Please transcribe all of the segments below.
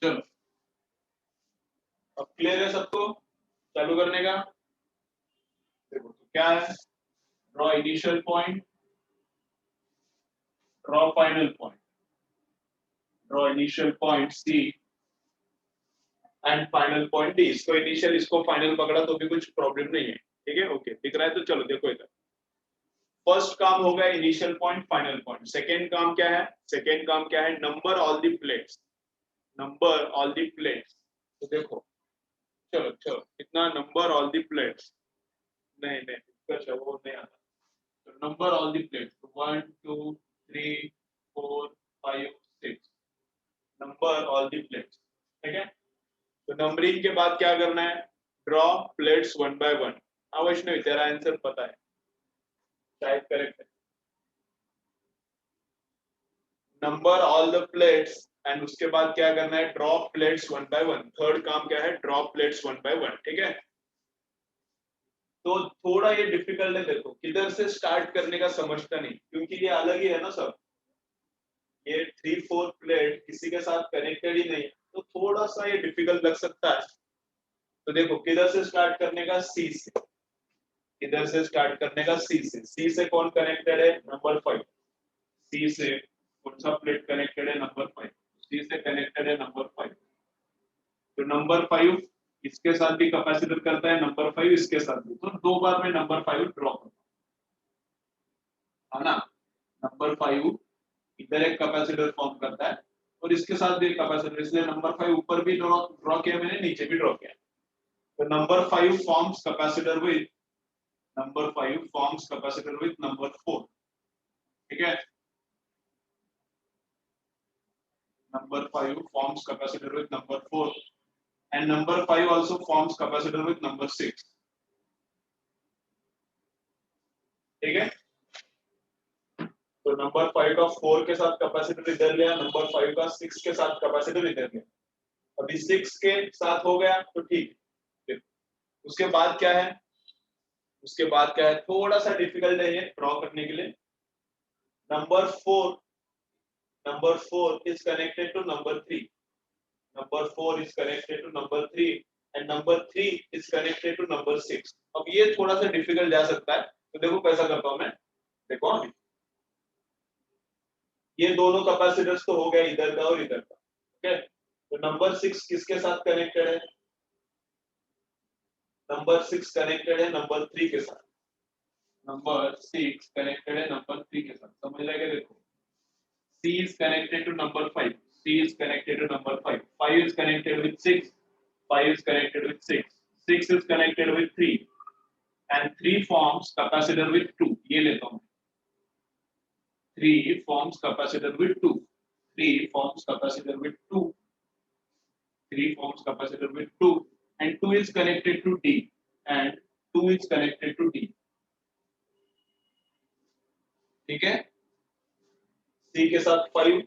चलो अब क्लियर है सबको, चालू करने का। देखो तो क्या है, draw initial point, draw final point, draw initial point C and final point D. इसको इनिशियल इसको फाइनल पकड़ा तो भी कुछ प्रॉब्लम नहीं है, ठीक है, ओके दिख रहा है। तो चलो देखो इधर, फर्स्ट काम हो गया initial point final point. Second काम क्या है, सेकेंड काम क्या है, number all the plates, number all the plates. तो देखो चलो चलो कितना, नंबर ऑल द प्लेट्स, नहीं नहीं इसका वो नहीं आता। तो number all the plates 1 2 3 4 5 6, number all the plates, ठीक है। तो नंबरिंग के बाद क्या करना है, draw plates one by one. हाँ वैष्णवी तेरा आंसर पता है, शायद करेक्ट है, number all the plates and उसके बाद क्या करना है, draw plates one by one. Third काम क्या है, draw plates one by one, ठीक है। तो थोड़ा ये डिफिकल्ट है, देखो किधर से स्टार्ट करने का समझता नहीं, क्योंकि ये अलग ही है ना सब, ये 3 4 प्लेट किसी के साथ कनेक्टेड ही नहीं है, तो थोड़ा सा ये डिफिकल्ट लग सकता है। तो देखो किधर से स्टार्ट करने का, सी से, किधर से स्टार्ट करने का, सी से। सी से कौन कनेक्टेड है, नंबर 5। सी से कौन सा प्लेट कनेक्टेड है, नंबर 5। सी से कनेक्टेड है नंबर 5। तो नंबर 5 इसके साथ भी कैपेसिटर करता है, नंबर 5 इसके साथ भी, तो दो बार में नंबर 5 ड्रॉ करता है ना। नंबर 5 इधर एक कैपेसिटर फॉर्म करता है और इसके साथ भी कैपेसिटर, इसलिए नंबर 5 ऊपर भी ड्रॉ ड्रॉ किया मैंने, नीचे भी ड्रॉ किया। तो number 5 forms capacitor with, number 5 forms capacitor with number 4, ठीक है। Number 5 forms capacitor with number 4 and number 5 also forms capacitor with number 6, ठीक है। तो नंबर 5 का 4 के साथ कैपेसिटर इधर गया, नंबर 5 का 6 के साथ कैपेसिटर इधर गया। अभी 6 के साथ हो गया तो ठीक है। उसके बाद क्या है, उसके बाद क्या है, थोड़ा सा डिफिकल्ट है ये ड्रॉ करने के लिए। Number 4, number 4 is connected to number 3, number 4 is connected to number 3 and number 3 is connected to number 6। अब ये थोड़ा सा डिफिकल्ट जा सकता है, तो देखो कैसा करता हूं मैं, देखो अभी ये दोनों कैपेसिटर्स तो हो गया इधर का और इधर का, ठीक है। तो नंबर 6 किसके साथ कनेक्टेड है, नंबर 6 कनेक्टेड है नंबर 3 के साथ, नंबर 6 कनेक्टेड है नंबर 3 के साथ, समझ लगे। देखो C is connected to number 5, C is connected to number 5, 5 is connected with 6, 5 is connected with 6, 6 is connected with 3 and 3 forms capacitor with 2। ये लेता हूं, 3 forms capacitor with 2, 3 forms capacitor with 2, 3 forms capacitor with 2 and 2 is connected to D and 2 is connected to D, ठीक है। C के साथ 5,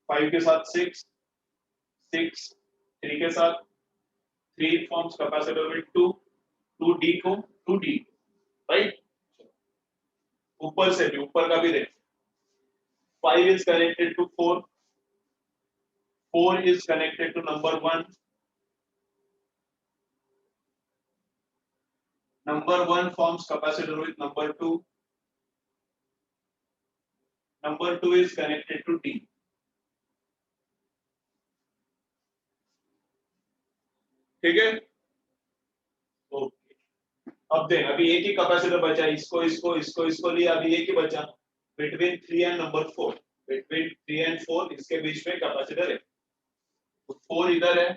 5 के साथ 6, 6 3 के साथ, 3 forms capacitor with 2, 2D को 2D, राइट। ऊपर से भी, ऊपर का भी देख, 5 is connected to 4, 4 is connected to number 1, number 1 forms capacitor with number 2, number 2 is connected to D, ठीक है। ओके अब देख, अभी एक ही कैपेसिटर बचा, इसको इसको इसको इसको लिया, अभी एक ही बचा between 3 and number 4, between 3 and 4 इसके बीच में कैपेसिटर है, तो 4 इधर है,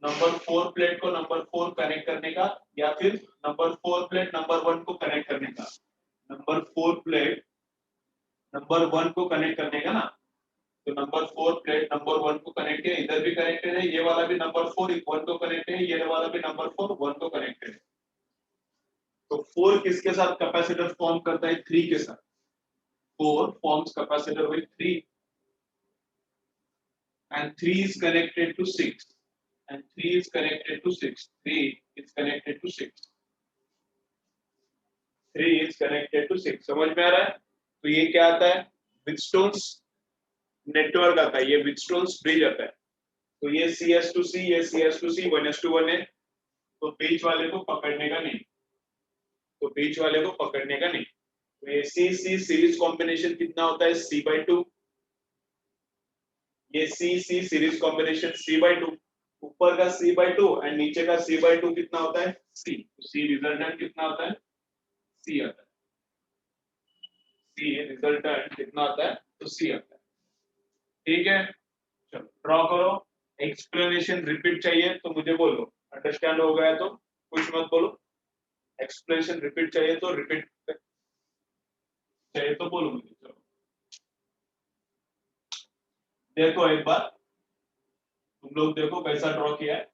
नंबर 4 प्लेट को नंबर 4 कनेक्ट करने का, या फिर नंबर 4 प्लेट नंबर 1 को कनेक्ट करने का, नंबर 4 प्लेट नंबर 1 को कनेक्ट करने का ना। तो नंबर 4 प्लेट नंबर 1 को कनेक्ट है, इधर भी कनेक्टेड है, ये वाला भी नंबर 4 1 को कनेक्ट है, ये वाला भी नंबर 4 1 को कनेक्टेड है। तो 4 किसके साथ कैपेसिटर फॉर्म करता है, 3 के साथ, 4 forms capacitor with 3 and 3 is connected to 6 and 3 is connected to 6, 3 is connected to 6, 3 is connected to 6, समझ में आ रहा है। तो ये क्या आता है, विटस्टोन्स नेटवर्क आता है, ये विटस्टोन्स ब्रिज आता है। तो ये CS2C, ये CS2C 1:1 है, तो बीच वाले को पकड़ने का नहीं, तो बीच वाले को पकड़ने का नहीं। तो ये C सीरीज कॉम्बिनेशन कितना होता है C/2, ये C सीरीज कॉम्बिनेशन C/2, ऊपर का C/2 एंड नीचे का C/2 कितना होता है C, तो C रिजल्टेंट कितना होता है C आता है, C रिजल्टेंट कितना आता है तो C आता है। ठीक है, चलो ड्रॉ करो। एक्सप्लेनेशन रिपीट चाहिए तो मुझे बोलो, अंडरस्टैंड हो गया तो कुछ मत बोलो। एक्सप्लेनेशन रिपीट चाहिए तो रिपीट चाहिए तो बोलो मुझे। चलो देखो एक बार, तुम लोग देखो कैसा ड्रॉ किया है।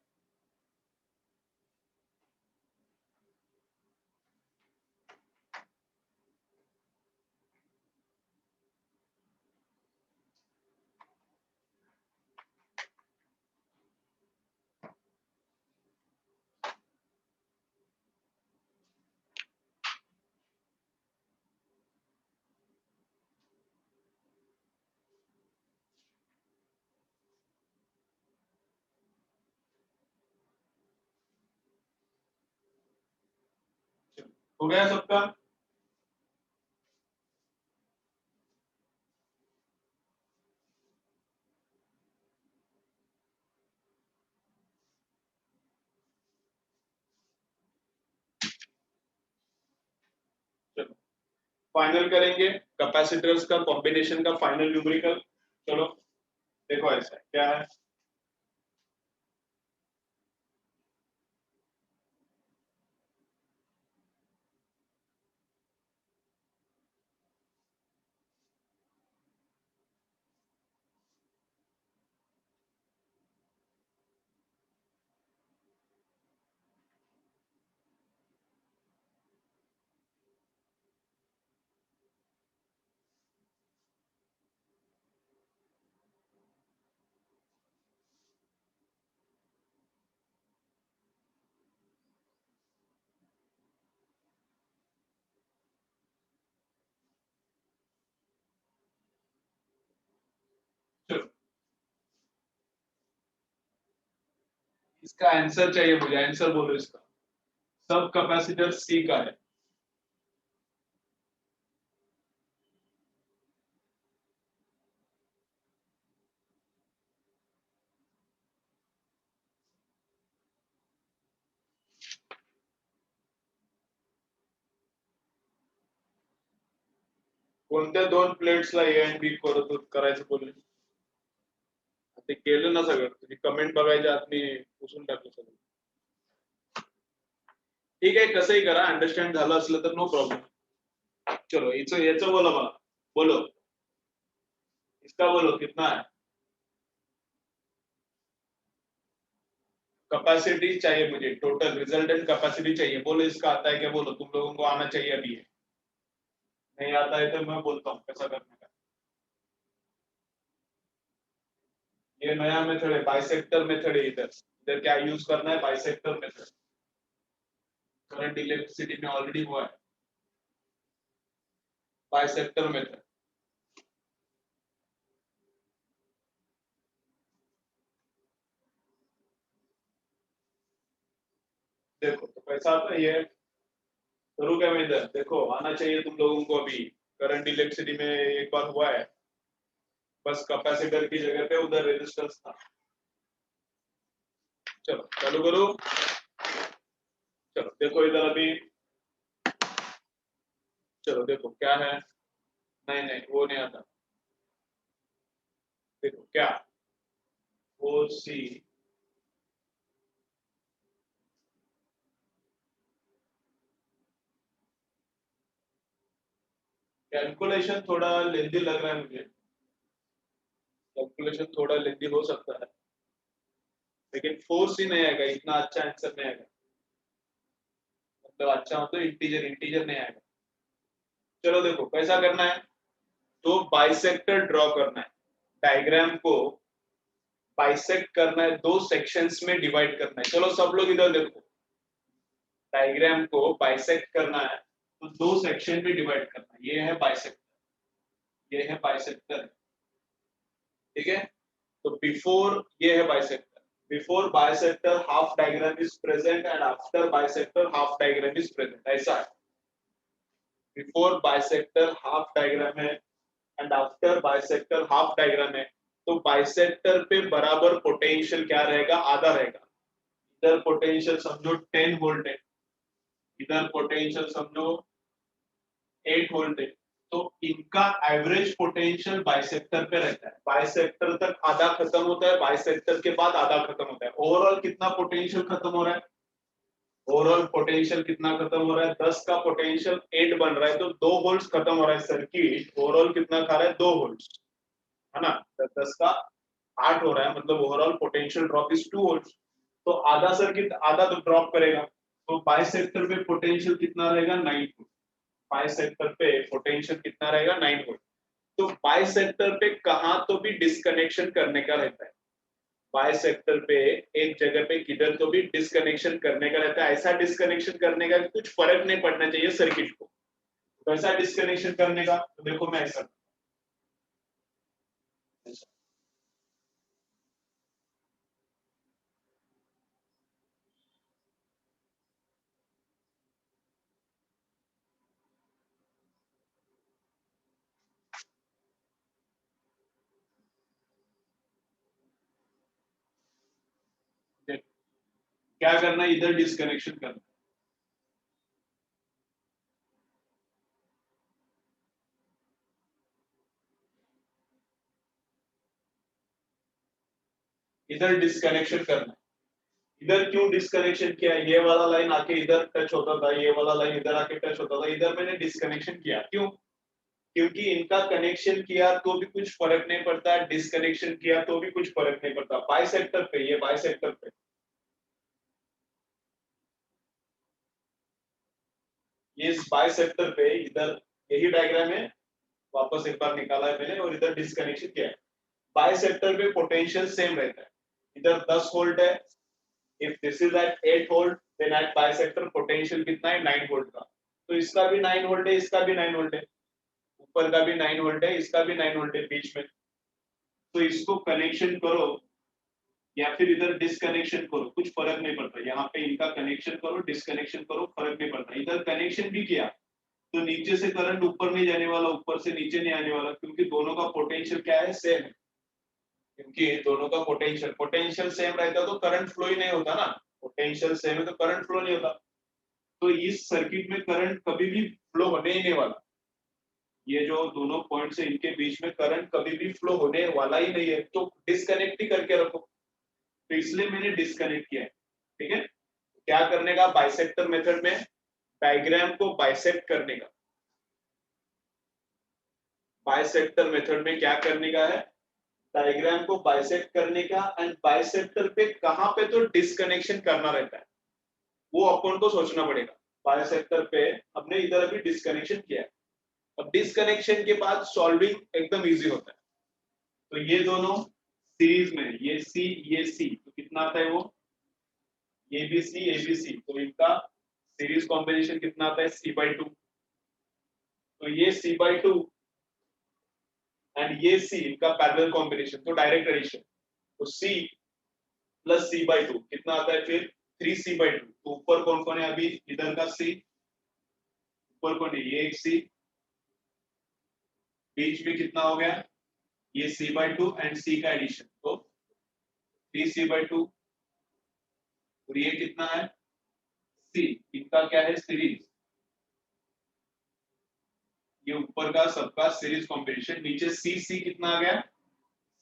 हो गया सबका? चलो फाइनल करेंगे कैपेसिटर्स का कॉम्बिनेशन का फाइनल न्यूमेरिकल। चलो देखो ऐसा क्या है, चलो इसका आंसर चाहिए मुझे, आंसर बोलो इसका। सब कैपेसिटर सी का है। कोणत्या दोन प्लेट्सला ए आणि बी करत करायचं बोलले? ते केलं ना सगळं, तुझी कमेंट बघायच्या आत मी पुसून टाकलं सगळं। ठीक आहे, कसंही करा, अंडरस्टँड झालं असलं तर नो प्रॉब्लेम। चलो याचं बोला मला, बोलो इसका बोलो कितना है कैपेसिटी चाहिए मुझे, टोटल रिजल्टेंट कैपेसिटी चाहिए। बोलो इसका आता है क्या, बोलो तुम लोगों को आना चाहिए अभी है। नहीं आता है तो मैं बोलता हूँ कैसा करने का। ये नया मेथड है, बाइसेक्टर मेथड है। इधर इधर क्या यूज करना है, बाइसेक्टर मेथड। करंट इलेक्ट्रिसिटी में ऑलरेडी हुआ है बाइसेक्टर मेथड। देखो तो कैसा आता है ये, करूँ क्या मैं इधर, देखो आना चाहिए तुम लोगों को अभी। करंट इलेक्ट्रिसिटी में एक बार हुआ है, बस कैपेसिटर की जगह पे उधर रेजिस्टेंस था। चलो चालू करो। चलो देखो इधर अभी, चलो देखो क्या है। नहीं नहीं वो नहीं आता, देखो क्या, ओ सी कैलकुलेशन थोड़ा लेंदी लग रहा है मुझे, कैलकुलेशन थोड़ा लेंदी हो सकता है, लेकिन फोर्स ही नहीं आएगा, इतना अच्छा आंसर नहीं आएगा। मतलब अच्छा मतलब इंटीजर इंटीजर नहीं आएगा। चलो देखो कैसा करना है, तो बाइसेक्टर ड्रॉ करना है, डायग्राम को बाइसेक्ट करना है, दो सेक्शंस में डिवाइड करना है। चलो सब लोग इधर देखो, डायग्राम को बाइसेक्ट करना है तो दो सेक्शन में डिवाइड करना है, ये है बाइसेक्टर। ये है बाइसेक्टर, ठीक है। तो बिफोर ये है bisector, before bisector half diagram is present and after bisector half diagram is present, ऐसा है। बिफोर बाइसेक्टर हाफ डायग्राम है and after bisector half diagram है, तो बाइसेक्टर पे बराबर पोटेंशियल क्या रहेगा, आधा रहेगा। इधर पोटेंशियल समझो 10 वोल्ट है, इधर पोटेंशियल समझो 8 वोल्ट है, तो इनका एवरेज पोटेंशियल बाइसेक्टर पे रहता है। बाइसेक्टर तक आधा खत्म होता है, बाइसेक्टर के बाद आधा खत्म होता है। ओवरऑल कितना पोटेंशियल खत्म हो रहा है, ओवरऑल पोटेंशियल कितना खत्म हो रहा है, 10 का पोटेंशियल 8 बन रहा है, तो 2 वोल्ट खत्म हो रहा है। सर्किट ओवरऑल कितना खा रहा है, 2 वोल्ट, है ना। 10 का 8 हो रहा है, मतलब overall potential drop is 2 volt. तो आधा सर्किट आधा तो ड्रॉप करेगा, तो बाइसेक्टर पे पोटेंशियल कितना रहेगा, 9 वोल्ट। बाइसेक्टर पे पोटेंशियल कितना रहेगा, 9 वोल्ट। तो बाइसेक्टर पे कहां तो भी डिस्कनेक्शन करने का रहता है, बाइसेक्टर पे एक जगह पे किधर तो भी डिस्कनेक्शन करने का रहता है। ऐसा डिस्कनेक्शन करने का कि कुछ फर्क नहीं पड़ना चाहिए सर्किट को। तो ऐसा डिस्कनेक्शन करने का, तो देखो मैं ऐसा क्या करना, इधर डिस्कनेक्शन करना, इधर डिस्कनेक्शन करना। इधर क्यों डिस्कनेक्शन किया, ये वाला लाइन आके इधर टच होता था, ये वाला लाइन इधर आके टच होता था, इधर मैंने डिस्कनेक्शन किया, क्यों, क्योंकि इनका कनेक्शन किया तो भी कुछ फर्क नहीं पड़ता, डिस्कनेक्शन किया तो भी कुछ फर्क नहीं पड़ता। बाइसेक्टर पे, ये बाइसेक्टर पे, ये इस बाइसेक्टर पे इधर यही डायग्राम है, वापस एक बार निकाला है मैंने और इधर डिस्कनेक्शन किया है। बाइसेक्टर पे पोटेंशियल सेम रहता है, इधर 10 वोल्ट है। If this is at 8 volt, then at bisector potential कितना है, 9 वोल्ट का। तो इसका भी 9 वोल्ट है, इसका भी 9 वोल्ट है, ऊपर का भी 9 वोल्ट है, इसका भी 9 वोल्ट है बीच में। तो इसको कनेक्शन करो या फिर इधर डिस्कनेक्शन करो, कुछ फर्क नहीं पड़ता। यहाँ पे इनका कनेक्शन करो, डिस्कनेक्शन करो, फर्क नहीं पड़ता। इधर कनेक्शन भी किया तो नीचे से करंट ऊपर नहीं जाने वाला, ऊपर से नीचे नहीं आने वाला, क्योंकि दोनों का पोटेंशियल क्या है, सेम है। क्योंकि दोनों का पोटेंशियल पोटेंशियल सेम रहता तो करंट फ्लो ही नहीं होता ना, पोटेंशियल सेम है तो करंट फ्लो नहीं होता। तो इस सर्किट में करंट कभी भी फ्लो होने ही नहीं वाला। ये जो दोनों पॉइंट्स है इनके बीच में करंट कभी भी फ्लो होने वाला ही नहीं है, तो डिस्कनेक्ट ही करके रखो। तो इसलिए मैंने डिस्कनेक्ट किया है, ठीक है। क्या करने का, बाइसेक्टर मेथड में डायग्राम को बाइसेक्ट करने का, बाइसेक्टर मेथड में क्या करने का है, डायग्राम को बाइसेक्ट करने का। एंड बाइसेक्टर पे कहां पे तो डिस्कनेक्शन करना रहता है, वो अपन को सोचना पड़ेगा। बाइसेक्टर पे हमने इधर अभी डिस्कनेक्शन किया है, अब डिस्कनेक्शन के बाद सॉल्विंग एकदम इजी होता है। तो ये दोनों सीरीज में, ये सी ये सी, तो कितना आता है वो, ए बी सी, तो इनका सीरीज कॉम्बिनेशन कितना आता है, C/2। तो ये C/2 एंड ये सी इनका पैरेलल कॉम्बिनेशन, तो डायरेक्ट एडिशन। तो सी प्लस C/2 कितना आता है फिर, 3C/2। तो ऊपर कौन कौन है अभी, इधर का सी, ऊपर कौन है, ये एक सी, बीच में कितना हो गया, ये C/2 एंड सी का एडिशन, तो 3C/2। और ये कितना है, सी, इनका क्या है, सीरीज। ये ऊपर का सबका सीरीज कॉम्बिनेशन, नीचे सी सी कितना आ गया,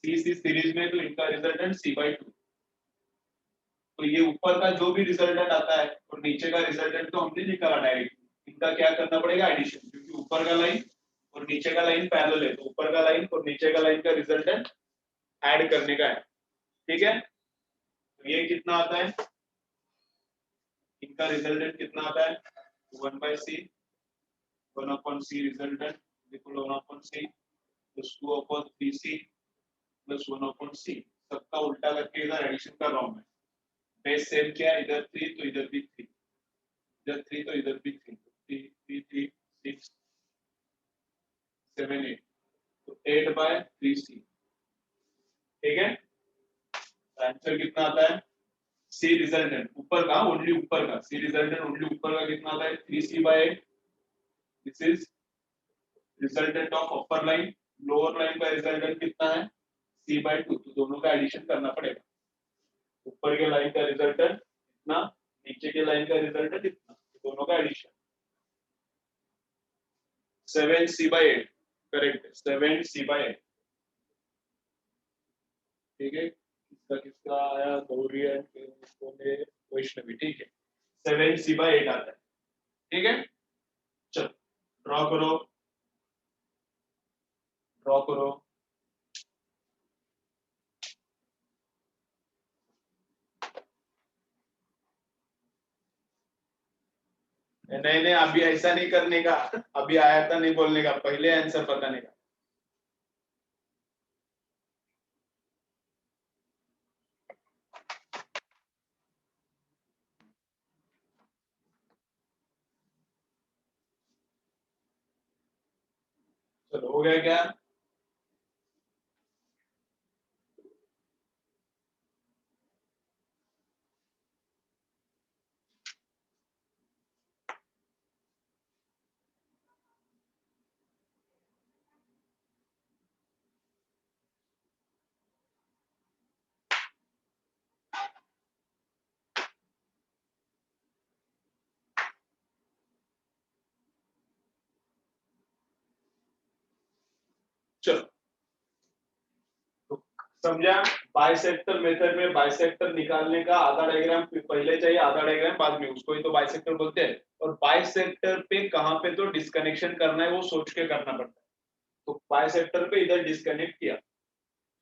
सी सी सीरीज में, तो इनका रिजल्टेंट C/2। तो ये ऊपर का जो भी रिजल्टेंट आता है और नीचे का रिजल्टेंट तो हमने निकाला डायरेक्ट, इनका क्या करना पड़ेगा, एडिशन, क्योंकि ऊपर का लाइन और नीचे का लाइन पैरेलल है, तो ऊपर का लाइन और नीचे का लाइन का रिजल्टेंट ऐड करने का है, ठीक है। तो ये कितना आता है, इनका रिजल्टेंट कितना आता है, 1/c, 1/c resultant equal 1/c plus 2/3c plus 1/c। सबका उल्टा करके इधर एडिशन कर रहा हूं मैं। बेस सेम किया, इधर 3 तो इधर भी 3, इधर 3 तो इधर भी 3, 3 3 3 6 7 8। तो 8/3c, ठीक है। आंसर कितना आता है? सी रिजल्टेंट ऊपर का ओनली ऊपर का सी रिजल्टेंट ओनली ऊपर का कितना आता है? 3c/8। This is resultant of upper line. Lower line का रिजल्टेंट कितना है? c/2। तो दोनों का एडिशन करना पड़ेगा। ऊपर के लाइन का रिजल्टेंट इतना, नीचे के लाइन का रिजल्टेंट इतना, दोनों का एडिशन 7c/8। Correct, 7c/8। ठीक है, किसका किसका आया? गौरी एंड वैष्णवी, ठीक है। 7c/8 आता है, ठीक है। चलो ड्रॉ करो, ड्रॉ करो। नहीं नहीं, अभी ऐसा नहीं करने का, अभी आया था नहीं बोलने का, पहले आंसर बताने का। चलो हो गया क्या? चलो तो समझा? बाइसेक्टर मेथड में बाइसेक्टर निकालने का आधा डायग्राम पहले चाहिए, आधा डायग्राम बाद में, उसको ही तो बाइसेक्टर बोलते हैं। और बाइसेक्टर पे कहाँ पे तो डिस्कनेक्शन करना है वो सोच के करना पड़ता है। तो बाइसेक्टर पे इधर डिस्कनेक्ट किया,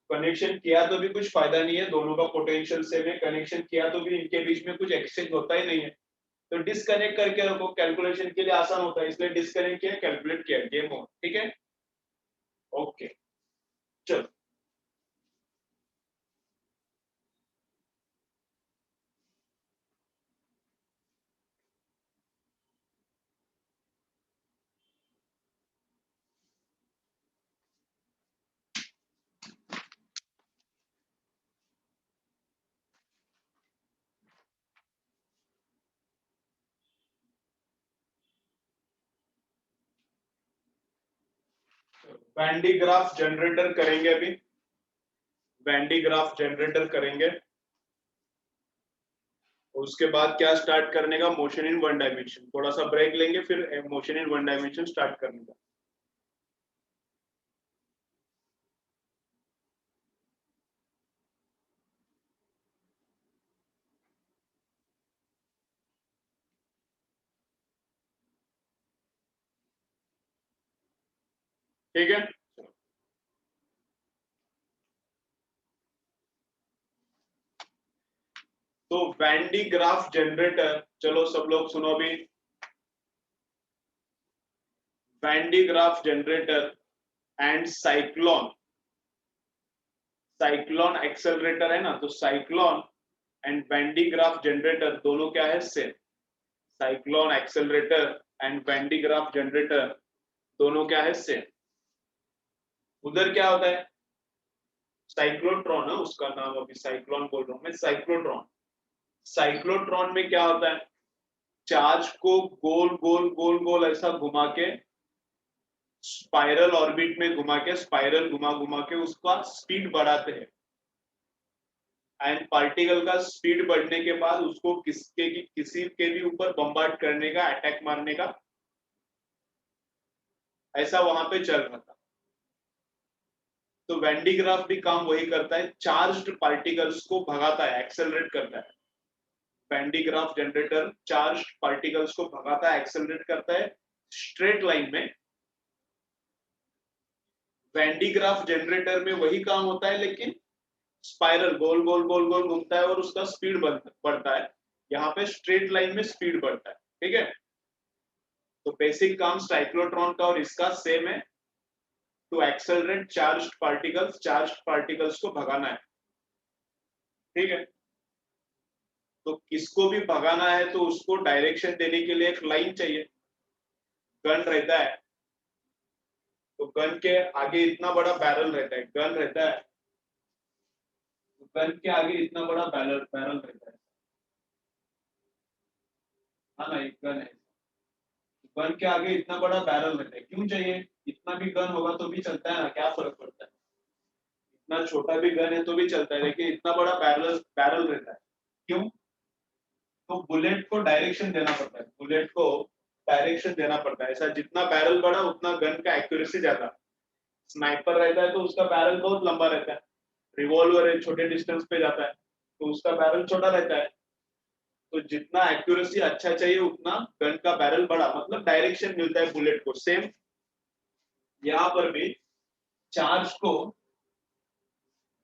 कनेक्शन किया तो भी कुछ फायदा नहीं है, दोनों का पोटेंशियल सेम है, कनेक्शन किया तो भी इनके बीच में कुछ एक्सचेंज होता ही नहीं है। तो डिस्कनेक्ट करके रखो, कैलकुलेशन के लिए आसान होता है, इसलिए डिस्कनेक्ट किया, कैलकुलेट किया, गेम हो, ठीक है। ओके चलो। वैन डी ग्राफ जनरेटर करेंगे अभी, वैन डी ग्राफ जनरेटर करेंगे। और उसके बाद क्या स्टार्ट करने का? Motion in one dimension. थोड़ा सा ब्रेक लेंगे, फिर motion in one dimension start करने का। ठीक है, तो वैन डी ग्राफ जनरेटर, चलो सब लोग सुनो अभी। Van de Graaff generator and cyclone, cyclone accelerator है ना, तो cyclone and Van de Graaff generator दोनों क्या है? Same. Cyclone accelerator and Van de Graaff generator दोनों क्या है? सेम। उधर क्या होता है? साइक्लोट्रॉन है उसका नाम, अभी साइक्लोन बोल रहा हूं मैं, साइक्लोट्रॉन। साइक्लोट्रॉन में क्या होता है? चार्ज को गोल गोल गोल गोल ऐसा घुमा के, स्पाइरल ऑर्बिट में घुमा के, स्पाइरल घुमा घुमा के उसका स्पीड बढ़ाते हैं। एंड पार्टिकल का स्पीड बढ़ने के बाद उसको किसी के भी ऊपर बम्बार्ड करने का, अटैक मारने का, ऐसा वहां पे चल रहा था। तो वैन डी ग्राफ भी काम वही करता है, चार्ज्ड पार्टिकल्स को भगाता है, एक्सेलरेट करता है। Van de Graaff generator charged particles को भगाता है, एक्सेलरेट करता है स्ट्रेट लाइन में। वैन डी ग्राफ जनरेटर में वही काम होता है, लेकिन स्पाइरल गोल गोल गोल गोल घूमता है और उसका स्पीड बढ़ता है। यहाँ पे स्ट्रेट लाइन में स्पीड बढ़ता है, ठीक है। तो बेसिक काम साइक्लोट्रॉन का और इसका सेम है, टू एक्सेलरेट चार्ज्ड पार्टिकल्स को भगाना है, ठीक है। तो किसको भी भगाना है तो उसको डायरेक्शन देने के लिए एक लाइन चाहिए, गन रहता है, तो गन के आगे इतना बड़ा बैरल रहता है, गन रहता है, गन के आगे इतना बड़ा बैरल बैरल रहता है। हाँ ना, एक गन है, गन के आगे इतना बड़ा बैरल रहता है, क्यों चाहिए? इतना भी गन होगा तो भी चलता है ना, क्या फर्क पड़ता है? इतना छोटा भी गन है तो भी चलता है, लेकिन इतना बड़ा बैरल बैरल रहता है, क्यों? तो बुलेट को डायरेक्शन देना पड़ता है, बुलेट को डायरेक्शन देना पड़ता है, ऐसा जितना बैरल बड़ा उतना गन का एक्यूरेसी ज्यादा। स्नाइपर रहता है तो उसका बैरल बहुत लंबा रहता है, रिवॉल्वर है छोटे डिस्टेंस पे जाता है तो उसका बैरल छोटा रहता है। तो जितना एक्यूरेसी अच्छा चाहिए उतना गन का बैरल बड़ा, मतलब डायरेक्शन मिलता है बुलेट को। सेम यहाँ पर भी चार्ज को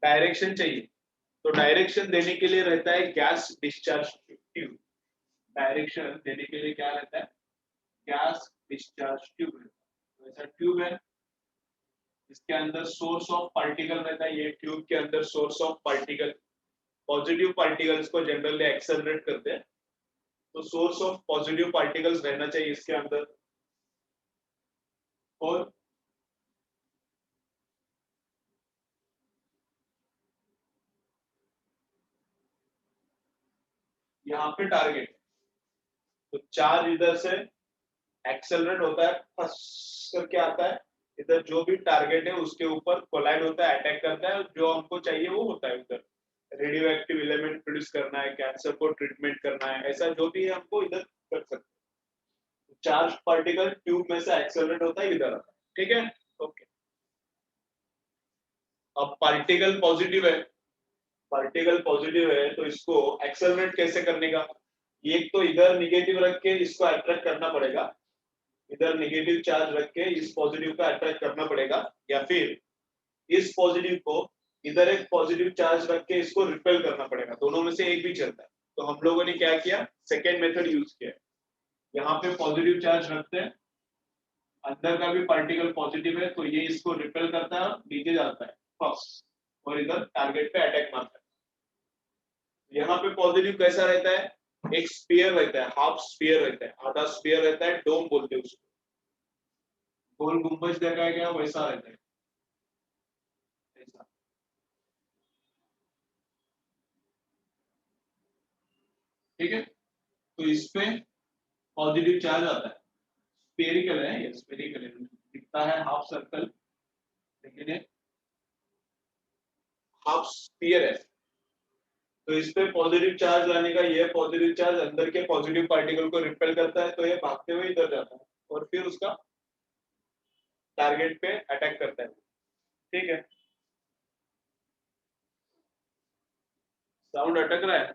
डायरेक्शन चाहिए, तो डायरेक्शन देने के लिए रहता है गैस डिस्चार्ज ट्यूब। डायरेक्शन देने के लिए क्या रहता है? Gas discharge tube. तो ऐसा ट्यूब है, इसके अंदर सोर्स ऑफ पार्टिकल रहता है, ये ट्यूब के अंदर source of particle, positive particles को जनरली एक्सेलरेट करते हैं, तो सोर्स ऑफ पॉजिटिव पार्टिकल्स रहना चाहिए इसके अंदर। और यहाँ पे टारगेट, तो चार्ज इधर से एक्सेलरेट होता है, फंस करके आता है इधर, जो भी टारगेट है उसके ऊपर कोलाइड होता है, अटैक करता है, जो हमको चाहिए वो होता है उधर। रेडियो एक्टिव एलिमेंट प्रोड्यूस करना है, कैंसर को ट्रीटमेंट करना है, ऐसा जो भी है हमको इधर कर सकते हैं। चार्ज पार्टिकल ट्यूब में से एक्सेलरेट होता है, इधर आता है, ठीक है। ओके, अब पार्टिकल पॉजिटिव है, पार्टिकल पॉजिटिव है तो इसको एक्सेलरेट कैसे करने का? एक तो इधर निगेटिव रख के इसको अट्रैक्ट करना पड़ेगा, इधर नेगेटिव चार्ज रख के इस पॉजिटिव का अट्रैक्ट करना पड़ेगा, या फिर इस पॉजिटिव को इधर एक पॉजिटिव चार्ज रख के इसको रिपेल करना पड़ेगा, दोनों में से एक भी चलता है। तो हम लोगों ने क्या किया, सेकेंड मेथड यूज किया। यहाँ पे पॉजिटिव चार्ज रखते हैं, अंदर का भी पार्टिकल पॉजिटिव है तो ये इसको रिपेल करता है, नीचे जाता है फर्स्ट, और इधर टारगेट पे अटैक मारता है। यहाँ पे पॉजिटिव कैसा रहता है? एक स्फीयर रहता है, हाफ स्फीयर रहता है, आधा स्फीयर रहता है, डोम बोलते हैं उसको, गोल गुंबज देखा है क्या, वैसा रहता है ऐसा। ठीक है, तो इसपे पॉजिटिव चार्ज आता है, स्फेरिकल है, ये स्फेरिकल है, दिखता है हाफ सर्कल, लेकिन ये हाफ स्फीयर है। तो इस पे पॉजिटिव चार्ज लाने का, ये पॉजिटिव चार्ज अंदर के पॉजिटिव पार्टिकल को रिपेल करता है, तो ये भागते हुए इधर जाता है और फिर उसका टारगेट पे अटैक करता है, ठीक है। साउंड अटक रहा है,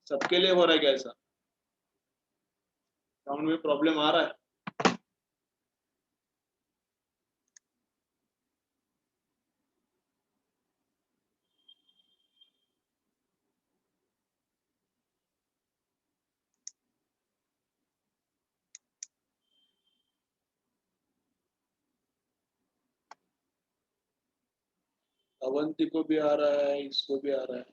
सबके लिए हो रहा है क्या ऐसा? साउंड में प्रॉब्लम आ रहा है? अवंती को भी आ रहा है, इसको भी आ रहा है।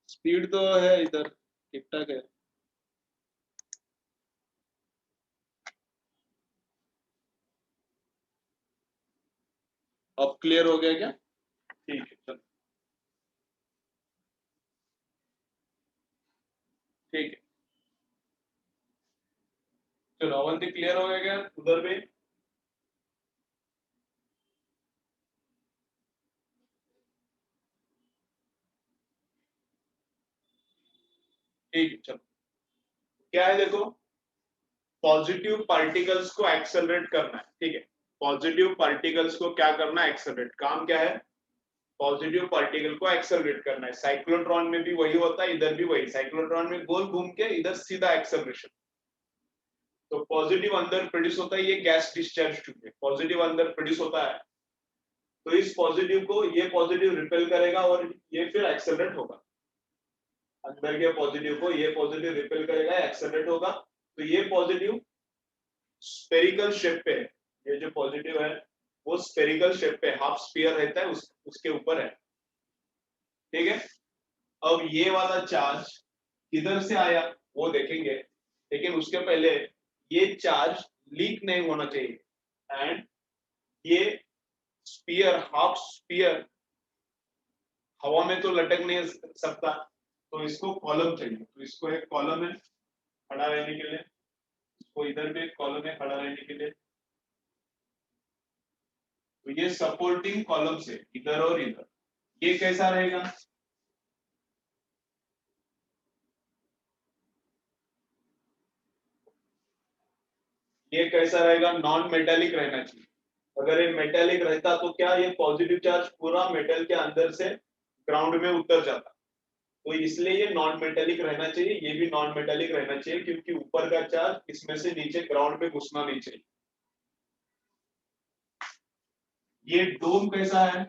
स्पीड तो है इधर, ठीक ठाक है। अब क्लियर हो गया क्या? ठीक है, चलो ठीक है, चलो अवंती क्लियर हो गया क्या उधर भी? ठीक है, चलो। क्या है देखो, पॉजिटिव पार्टिकल्स को एक्सेलरेट करना है, ठीक है। पॉजिटिव पार्टिकल्स को क्या करना है? एक्सेलरेट। काम क्या है? पॉजिटिव पार्टिकल को एक्सेलरेट करना है। साइक्लोट्रॉन में भी वही होता है, इधर भी वही, साइक्लोट्रॉन में गोल घूम के इधर सीधा एक्सेलरेशन। तो पॉजिटिव अंदर प्रोड्यूस होता है, ये गैस डिस्चार्ज ट्यूब में पॉजिटिव अंदर प्रोड्यूस होता है, तो इस पॉजिटिव को ये पॉजिटिव रिपेल करेगा और ये फिर एक्सेलरेट होगा। अंदर के पॉजिटिव को ये पॉजिटिव रिपेल करेगा, एक्सेलरेट होगा, तो ये पॉजिटिव स्फेरिकल शेप पे है, ये जो पॉजिटिव है वो स्फेरिकल शेप पे हाफ स्फीयर रहता है, उसके ऊपर है, ठीक है। अब ये वाला चार्ज किधर से आया वो देखेंगे, लेकिन उसके पहले ये चार्ज लीक नहीं होना चाहिए, एंड ये स्फीयर हाफ स्फीयर हवा में तो लटक नहीं सकता, तो इसको कॉलम चाहिए। तो इसको एक कॉलम है खड़ा रहने के लिए, इसको इधर भी एक कॉलम है खड़ा रहने के लिए। तो ये सपोर्टिंग कॉलम से इधर और इधर, ये कैसा रहेगा? ये कैसा रहेगा? नॉन मेटेलिक रहना चाहिए। अगर ये मेटेलिक रहता तो क्या ये पॉजिटिव चार्ज पूरा मेटल के अंदर से ग्राउंड में उतर जाता, तो इसलिए ये नॉन मेटेलिक रहना चाहिए, ये भी नॉन मेटेलिक रहना चाहिए, क्योंकि ऊपर का चार्ज इसमें से नीचे ग्राउंड में घुसना नहीं चाहिए। ये डोम कैसा है?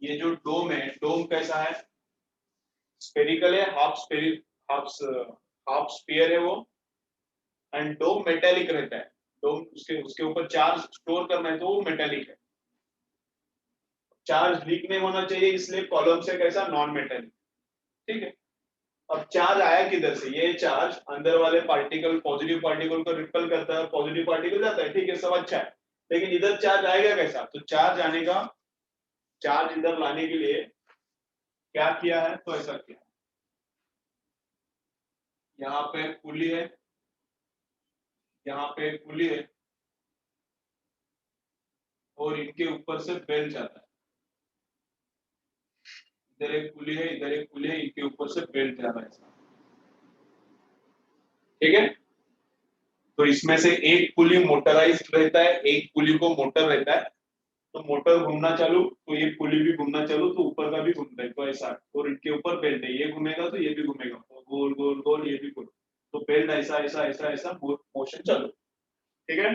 ये जो डोम है, डोम कैसा है? स्फेरिकल है, हाफ हाफ स्फीयर है वो, एंड डोम मेटेलिक रहता है। डोम उसके उसके ऊपर चार्ज स्टोर करना है तो वो मेटेलिक है। चार्ज लीक नहीं होना चाहिए, इसलिए कॉलम से कैसा? नॉन मेटेलिक, ठीक है। अब चार्ज आया किधर से? ये चार्ज अंदर वाले पार्टिकल, पॉजिटिव पार्टिकल को रिपेल करता है, पॉजिटिव पार्टिकल जाता है, ठीक है, सब अच्छा है। लेकिन इधर चार्ज आएगा कैसा? तो चार्ज आने का, चार्ज इधर लाने के लिए क्या किया है? तो ऐसा किया, यहाँ पे पुली है, यहाँ पे पुली है, और इनके ऊपर से बेल्ट जाता है। इधर एक पुली है, इधर एक पुली है, इनके ऊपर से बेल्ट जा रहा है, ठीक है। तो इसमें से एक पुली मोटराइज्ड रहता है, एक पुली को मोटर रहता है। तो मोटर घूमना चालू तो ये पुली भी घूमना चालू, तो ऊपर का भी घूमता है, तो ऐसा। और इनके ऊपर बेल्ट है, ये घूमेगा तो ये भी घूमेगा, तो गोल गोल गोल ये भी गोल, तो बेल्ट ऐसा ऐसा ऐसा ऐसा मोशन चालू, ठीक है।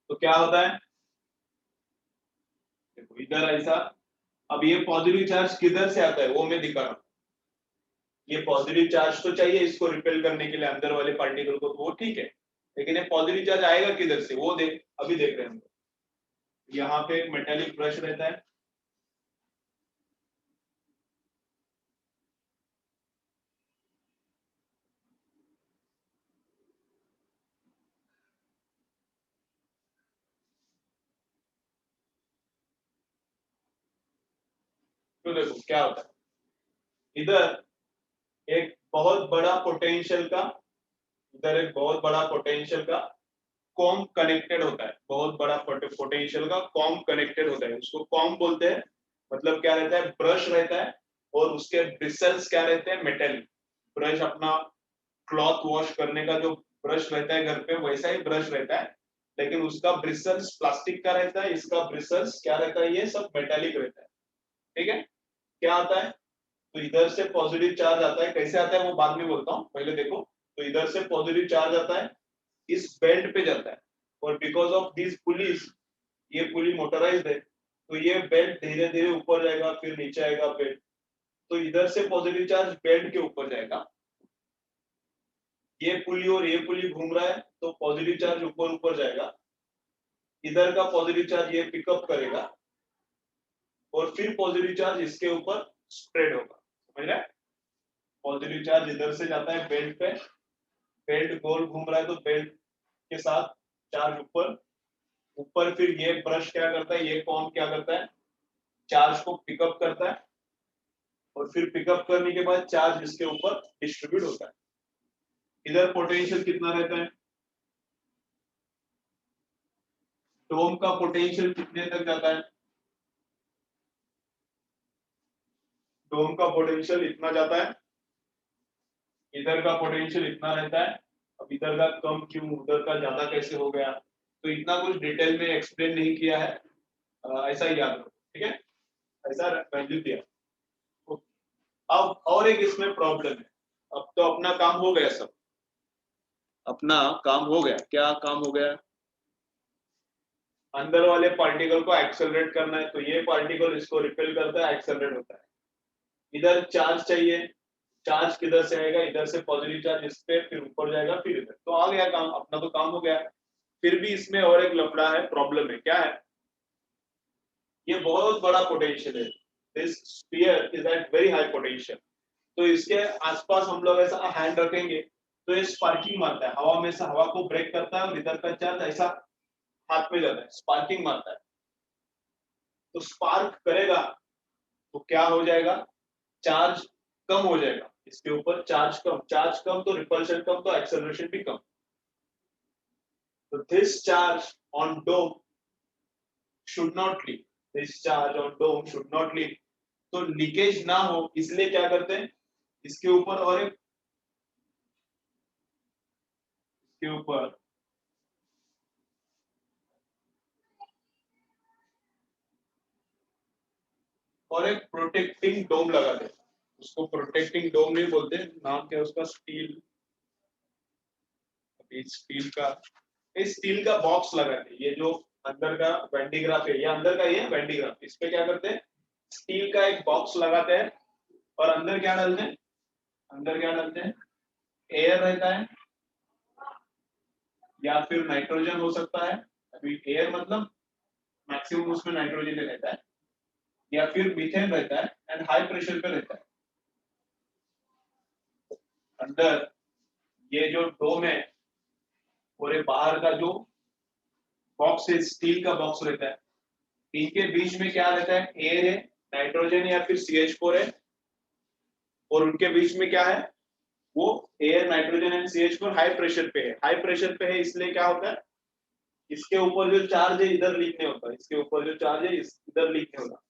तो क्या होता है? देखो इधर ऐसा। अब ये पॉजिटिव चार्ज किधर से आता है वो मैं दिखा रहा हूँ। ये पॉजिटिव चार्ज तो चाहिए इसको रिपेल करने के लिए अंदर वाले पार्टिकल को, तो वो ठीक है, लेकिन ये पॉजिटिव चार्ज आएगा किधर से वो देख, अभी देख रहे हैं हम। यहाँ पे एक मेटेलिक ब्रश रहता है, तो देखो क्या होता है। इधर एक बहुत बड़ा पोटेंशियल का, इधर एक बहुत बड़ा पोटेंशियल का कॉम कनेक्टेड होता है, बहुत बड़ा पोटेंशियल का कॉम कनेक्टेड होता है, उसको कॉम बोलते हैं। मतलब क्या रहता है? ब्रश रहता है, और उसके ब्रिसल्स क्या रहते हैं? मेटल। ब्रश अपना क्लॉथ वॉश करने का जो ब्रश रहता है घर पे, वैसा ही ब्रश रहता है, लेकिन उसका ब्रिसल्स प्लास्टिक का रहता है, इसका ब्रिसल्स क्या रहता है? ये सब मेटेलिक रहता है, ठीक है। क्या आता है? तो इधर से पॉजिटिव चार्ज आता है, कैसे आता है वो बाद में बोलता हूँ, पहले देखो। तो इधर से पॉजिटिव चार्ज आता है, इस बेल्ट पे जाता है, और बिकॉज ऑफ दिस पुलिस, ये पुली मोटराइज्ड है, तो ये बेल्ट धीरे धीरे ऊपर जाएगा, फिर नीचे आएगा बेल्ट। तो इधर से पॉजिटिव चार्ज बेल्ट के ऊपर जाएगा, ये पुली और ये पुली घूम रहा है, तो पॉजिटिव चार्ज ऊपर ऊपर जाएगा, इधर का पॉजिटिव चार्ज ये पिकअप करेगा, और फिर पॉजिटिव चार्ज इसके ऊपर स्प्रेड होगा, समझ रहे हैं? पॉजिटिव चार्ज इधर से जाता है बेल्ट पे, बेल्ट गोल घूम रहा है, तो बेल्ट के साथ चार्ज ऊपर, ऊपर फिर ये ब्रश क्या करता है? ये कॉम क्या करता है? चार्ज को पिकअप करता है, और फिर पिकअप करने के बाद चार्ज इसके ऊपर डिस्ट्रीब्यूट होता है। इधर पोटेंशियल कितना रहता है? डोम का पोटेंशियल कितने तक जाता है? डोम का पोटेंशियल इतना जाता है, इधर का पोटेंशियल इतना रहता है। अब इधर का कम क्यों, उधर का ज्यादा कैसे हो गया? तो इतना कुछ डिटेल में एक्सप्लेन नहीं किया है, ऐसा ही याद रखो, ठीक है। ऐसा वैल्यू दिया। अब और एक इसमें प्रॉब्लम है। अब तो अपना काम हो गया, सब अपना काम हो गया। क्या काम हो गया? अंदर वाले पार्टिकल को एक्सेलरेट करना है, तो ये पार्टिकल इसको रिपेल करता है, एक्सेलरेट होता है। इधर चार्ज चाहिए, चार्ज किधर से आएगा, इधर से पॉजिटिव चार्ज इस पे, फिर ऊपर जाएगा, फिर इधर, तो आ गया काम, अपना तो काम हो गया। फिर भी इसमें और एक लफड़ा है, प्रॉब्लम है, क्या है, ये बहुत बड़ा पोटेंशियल है, this sphere is at very high potential, तो इसके आसपास हम लोग ऐसा हैंड रखेंगे तो ये स्पार्किंग मारता है, हवा में से हवा को ब्रेक करता है और इधर का चार्ज ऐसा हाथ में जाता है, स्पार्किंग मारता है, तो स्पार्क करेगा तो क्या हो जाएगा, चार्ज कम हो जाएगा, इसके ऊपर चार्ज कम तो रिपल्शन कम तो एक्सेलरेशन भी कम, तो this charge on dome should not leak, this charge on dome should not leak, तो लीकेज ना हो इसलिए क्या करते हैं, इसके ऊपर और एक, इसके ऊपर और एक प्रोटेक्टिंग डोम लगा दे, उसको प्रोटेक्टिंग डोम नहीं बोलते, नाम क्या है उसका, स्टील, स्टील का, इस स्टील का बॉक्स लगा दे, ये जो अंदर का वेंडिग्राफ है, ये अंदर का ही है वेंडिग्राफ, इस पे क्या करते हैं, स्टील का एक बॉक्स लगाते हैं और अंदर क्या डालते हैं, अंदर क्या डालते हैं, एयर रहता है या फिर नाइट्रोजन हो सकता है, अभी एयर मतलब मैक्सिमम उसमें नाइट्रोजन रहता है, या फिर मीथेन रहता है एंड हाई प्रेशर पे रहता है, अंदर ये जो डोम है और ये बाहर का जो बॉक्स है, स्टील का बॉक्स रहता है, इनके बीच में क्या रहता है, एयर है, नाइट्रोजन या फिर CH4 है, और उनके बीच में क्या है, वो air, nitrogen and CH4 high pressure पे है, हाई प्रेशर पे है इसलिए क्या होता है, इसके ऊपर जो चार्ज है इधर लीक नहीं होता, इसके ऊपर जो चार्ज है इधर लीक नहीं होता,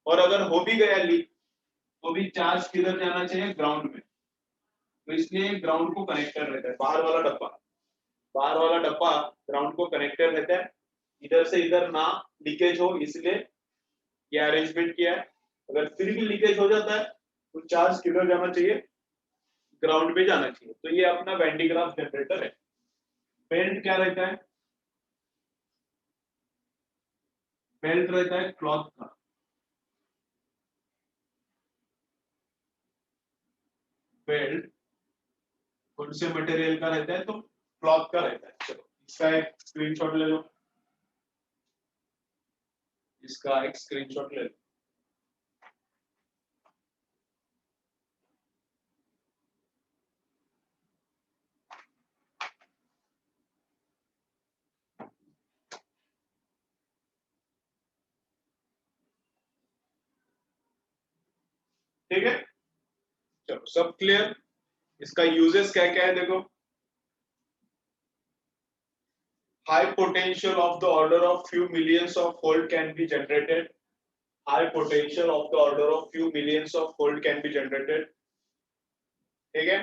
और अगर हो भी गया लीक तो भी चार्ज किधर जाना चाहिए, ग्राउंड में, तो इसलिए ग्राउंड को कनेक्टर रहता है, बाहर वाला डब्बा, बाहर वाला डब्बा ग्राउंड को कनेक्टर रहता है, इधर से इधर ना लीकेज हो इसलिए ये अरेंजमेंट किया है, अगर फिर भी लीकेज हो जाता है तो चार्ज किधर जाना चाहिए, ग्राउंड पे जाना चाहिए, तो ये अपना वेंडिग्राफ जनरेटर है। बेल्ट क्या रहता है, बेल्ट रहता है क्लॉथ का, बेल्ट कौन से मटेरियल का रहता है, तो क्लॉथ का रहता है, चलो इसका एक स्क्रीनशॉट ले लो, इसका एक स्क्रीनशॉट ले लो, ठीक है, चलो सब क्लियर, इसका यूजेस क्या क्या है देखो, high potential of the order of few millions of volt can be generated, high potential of the order of few millions of volt can be generated, ठीक है,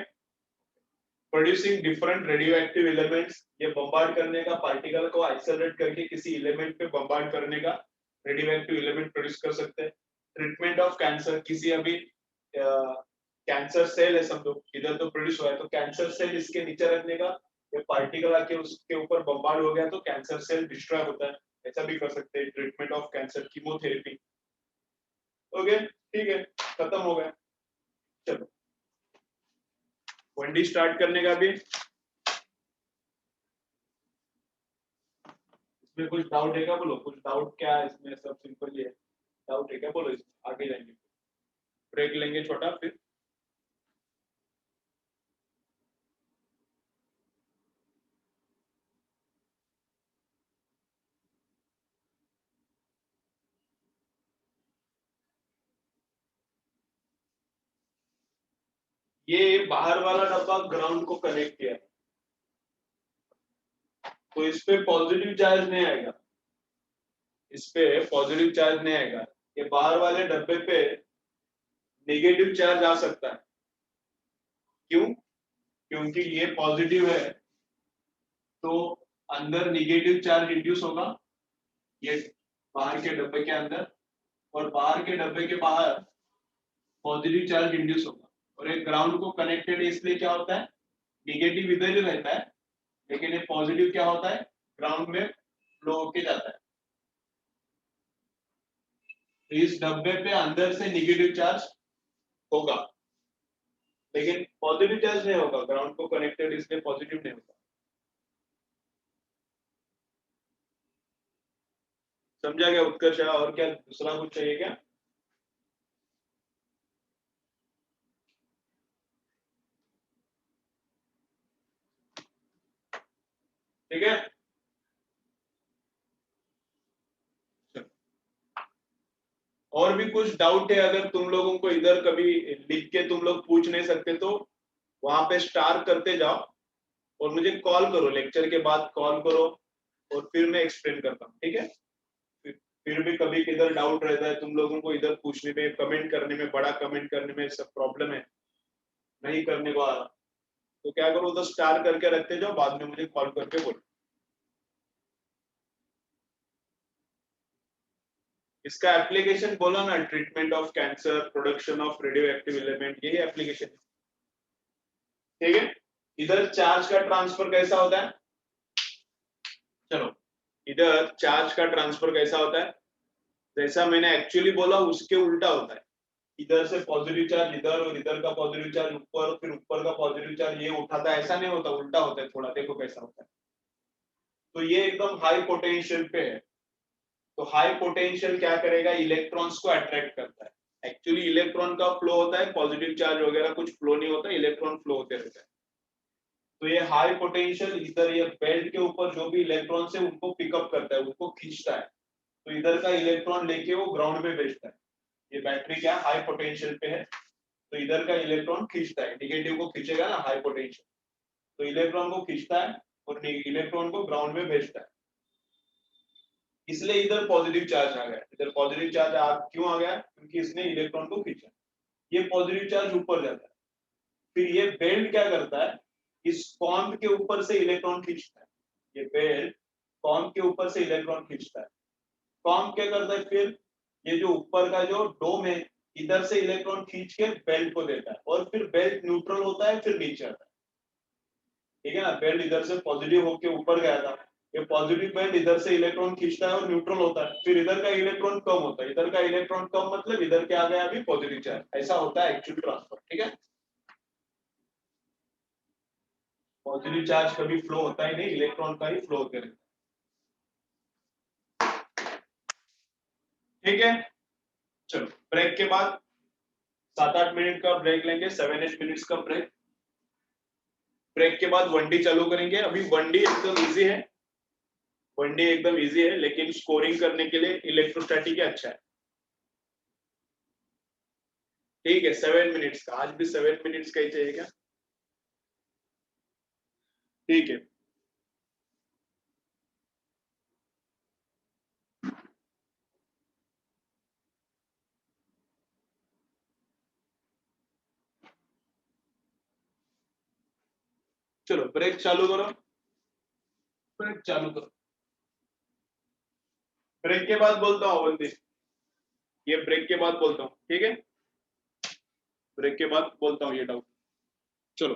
producing different radio active elements, ये bombard करने का, particle को accelerate करके किसी element पे bombard करने का रेडियो एक्टिव एलिमेंट प्रोड्यूस कर सकते हैं, ट्रीटमेंट ऑफ कैंसर, किसी अभी कैंसर सेल है समझो, इधर तो प्रोड्यूस हुआ है तो कैंसर सेल इसके नीचे रखने का, ये पार्टिकल आके उसके ऊपर बम्बार्ड हो गया तो कैंसर सेल डिस्ट्रॉय होता है, ऐसा भी कर सकते हैं, treatment of cancer, chemotherapy, okay ठीक है, खत्म हो गया, चलो 1D स्टार्ट करने का भी, इसमें कुछ डाउट है क्या, बोलो कुछ डाउट, क्या है इसमें, सब सिंपल ही है, डाउट है क्या बोलो, इसमें आगे जाएंगे, ब्रेक लेंगे छोटा फिर, ये बाहर वाला डब्बा ग्राउंड को कनेक्ट किया तो इस पे पॉजिटिव चार्ज नहीं आएगा, इस पे पॉजिटिव चार्ज नहीं आएगा, ये बाहर वाले डब्बे पे नेगेटिव चार्ज आ सकता है, क्यों, क्योंकि ये पॉजिटिव है तो अंदर नेगेटिव चार्ज इंड्यूस होगा, ये बाहर के डब्बे के अंदर, और बाहर के डब्बे के बाहर पॉजिटिव चार्ज इंड्यूस होगा, और एक ग्राउंड को कनेक्टेड है इसलिए क्या होता है, निगेटिव इधर ही रहता है, लेकिन ये पॉजिटिव क्या होता है, ग्राउंड में फ्लो होके जाता है, तो इस डब्बे पे अंदर से निगेटिव चार्ज होगा, लेकिन पॉजिटिव चार्ज नहीं होगा, ग्राउंड को कनेक्टेड इसलिए पॉजिटिव नहीं होगा। समझा क्या उत्कर्ष? और क्या दूसरा कुछ चाहिए क्या? ठीक है, और भी कुछ डाउट है अगर तुम लोगों को, इधर कभी लिख के तुम लोग पूछ नहीं सकते तो वहां पे स्टार करते जाओ और मुझे कॉल करो, लेक्चर के बाद कॉल करो और फिर मैं एक्सप्लेन करता हूँ, ठीक है? फिर भी कभी किधर डाउट रहता है तुम लोगों को, इधर पूछने में, कमेंट करने में, बड़ा कमेंट करने में सब प्रॉब्लम है, नहीं करने को आ रहा, तो क्या करो, उधर स्टार करके रखते जाओ, बाद में मुझे कॉल करके बोलो। इसका एप्लीकेशन बोला ना, treatment of cancer, production of radio active element, यही एप्लीकेशन है, ठीक है? इधर चार्ज का ट्रांसफर कैसा होता है? चलो, इधर चार्ज का ट्रांसफर कैसा होता है? जैसा मैंने एक्चुअली बोला उसके उल्टा होता है। इधर से पॉजिटिव चार्ज इधर, और इधर का पॉजिटिव चार्ज ऊपर, फिर ऊपर का पॉजिटिव चार्ज ये उठाता है, ऐसा नहीं होता, उल्टा होता है थोड़ा, देखो कैसा होता है। तो ये एकदम हाई पोटेंशियल पे है, तो हाई पोटेंशियल क्या करेगा, इलेक्ट्रॉन्स को अट्रैक्ट करता है। एक्चुअली इलेक्ट्रॉन का फ्लो होता है, पॉजिटिव चार्ज वगैरह कुछ फ्लो नहीं होता, इलेक्ट्रॉन फ्लो होते रहते हैं। तो ये हाई पोटेंशियल इधर ये बेल्ट के ऊपर जो भी इलेक्ट्रॉन है उनको पिकअप करता है, उनको खींचता है, तो इधर का इलेक्ट्रॉन लेके वो ग्राउंड में भेजता है। ये बैटरी क्या हाई पोटेंशियल पे है, तो इधर का इलेक्ट्रॉन खींचता है, निगेटिव को खींचेगा ना हाई पोटेंशियल, तो इलेक्ट्रॉन को खींचता है और इलेक्ट्रॉन को ग्राउंड में भेजता है, इसलिए इधर पॉजिटिव चार्ज आ गया। इधर पॉजिटिव चार्ज क्यों आ गया? क्योंकि इसने इलेक्ट्रॉन को खींचा, ये पॉजिटिव चार्ज ऊपर जाता है, फिर ये बेल्ट क्या करता है, इस कॉम्ब के ऊपर से इलेक्ट्रॉन खींचता है, ये बेल्ट कॉम्ब के ऊपर से इलेक्ट्रॉन खींचता है। कॉम्ब क्या करता है, फिर ये जो ऊपर का जो डोम है, इधर से इलेक्ट्रॉन खींच के बेल्ट को देता है, और फिर बेल्ट न्यूट्रल होता है, फिर नीचे आता है, ठीक है ना? बेल्ट इधर से पॉजिटिव होके ऊपर गया था, ये पॉजिटिव बेल्ट इधर से इलेक्ट्रॉन खींचता है और न्यूट्रल होता है, फिर इधर का इलेक्ट्रॉन कम होता है, इधर का इलेक्ट्रॉन कम मतलब इधर क्या आ गया अभी पॉजिटिव चार्ज, ऐसा होता है एक्चुअल ट्रांसफर, ठीक है? पॉजिटिव चार्ज कभी फ्लो होता ही नहीं, इलेक्ट्रॉन का ही फ्लो होते रहता है, ठीक है? चलो, ब्रेक के बाद 7-8 मिनट का ब्रेक लेंगे, 7-8 मिनट्स का ब्रेक। ब्रेक के बाद वनडी चालू करेंगे। अभी वनडी एकदम इजी है, वनडी एकदम इजी है, लेकिन स्कोरिंग करने के लिए इलेक्ट्रोस्टैटिक अच्छा है, ठीक है? 7 मिनट्स का, आज भी 7 मिनट्स का ही चाहिए क्या? ठीक है, चलो ब्रेक चालू करो, ब्रेक चालू करो। ब्रेक के बाद बोलता हूँ अवंती, ये ब्रेक के बाद बोलता हूँ, ठीक है? ब्रेक के बाद बोलता हूँ ये डाउट, चलो।